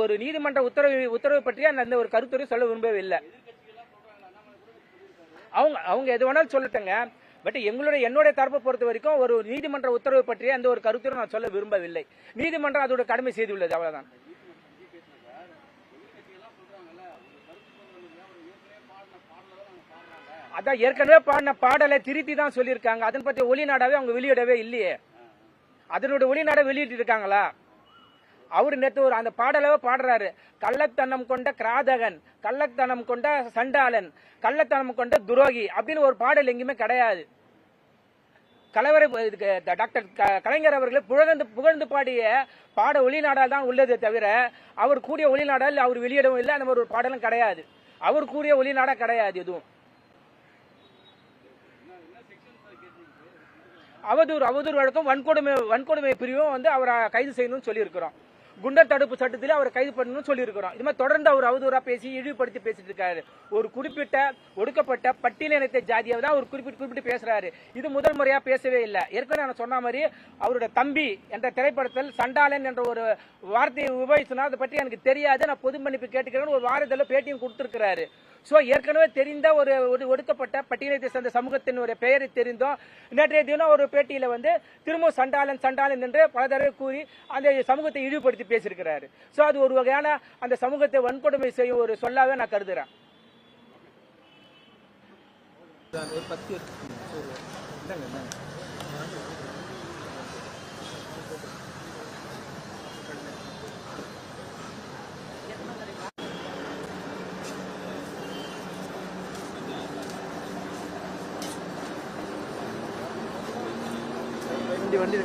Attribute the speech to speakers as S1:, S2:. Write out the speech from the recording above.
S1: ஒரு நீதிமன்ற உத்தரவு பற்றி அந்த ஒரு கருத்துரை சொல்ல விரும்பவில்லை. அவங்க எது வேணாலும் சொல்லட்டுங்க. பட் என்னுடைய தரப்பை பொறுத்த வரைக்கும் ஒரு நீதிமன்ற உத்தரவு பற்றிய அந்த ஒரு கருத்துரை நான் சொல்ல விரும்பவில்லை. நீதிமன்றம் அதோட கடமை செய்துள்ளது, அவ்வளவுதான். அதான் ஏற்கனவே பாடின பாடலை திருத்தி தான் சொல்லியிருக்காங்க. அதன் பற்றி ஒளிநாடாவே அவங்க வெளியிடவே இல்லையே. அதனுடைய ஒளிநாடை வெளியிட்டு இருக்காங்களா? அவரு நேற்று அந்த பாடலவே பாடுறாரு. கள்ளத்தனம் கொண்ட கிராதகன், கள்ளத்தனம் கொண்ட சண்டாளன், கள்ளத்தனம் கொண்ட துரோகி அப்படின்னு ஒரு பாடல் எங்கேயுமே கிடையாது. டாக்டர் கலைஞர் அவர்களை புகழ்ந்து பாடிய பாட ஒளிநாடால் தான் உள்ளதே தவிர அவர் கூடிய ஒளிநாடால் அவர் வெளியிடவும் இல்லை. அந்த மாதிரி ஒரு பாடலும் கிடையாது. அவர் கூறிய ஒளிநாடா கிடையாது. எதுவும் அவதூறு வழக்கம் வன்கொடுமை பிரிவும் அவரை கைது செய்யணும்னு சொல்லியிருக்கிறோம். குண்டர் தடுப்பு சட்டத்தில் அவரை கைது பண்ணணும்னு சொல்லியிருக்கிறோம். இது மாதிரி தொடர்ந்து அவர் அவதூறா பேசி இழிவுபடுத்தி பேசிட்டு இருக்காரு. ஒரு குறிப்பிட்ட ஒடுக்கப்பட்ட பட்டியலினத்தை ஜாதியை தான் அவர் குறிப்பிட்டு பேசுறாரு. இது முதல் முறையா பேசவே இல்லை. ஏற்கனவே நான் சொன்ன மாதிரி அவருடைய தம்பி என்ற திரைப்படத்தில் சண்டாளன் என்ற ஒரு வார்த்தையை உபயோகிச்சுனா அதை பற்றி எனக்கு தெரியாது, நான் பொது மன்னிப்பு கேட்டுக்கிறேன்னு ஒரு வாரத்தில் பேட்டியும் கொடுத்திருக்கிறாரு. சோ ஏற்கனவே தெரிந்த ஒரு ஒடுக்கப்பட்ட பட்டியலை சேர்ந்த சமூகத்தின் ஒரு பெயரை தெரிந்தோம். நேற்றைய தினம் ஒரு பேட்டியில திரும்ப சண்டாளன் என்று பல தடவை கூறி அந்த சமூகத்தை இழிவுபடுத்தி பேசியிருக்கிறாரு. சோ அது ஒரு வகையான அந்த சமூகத்தை வன்கொடுமை செய்யும் ஒரு சொல்லாவே நான் கருதுறேன். வண்டி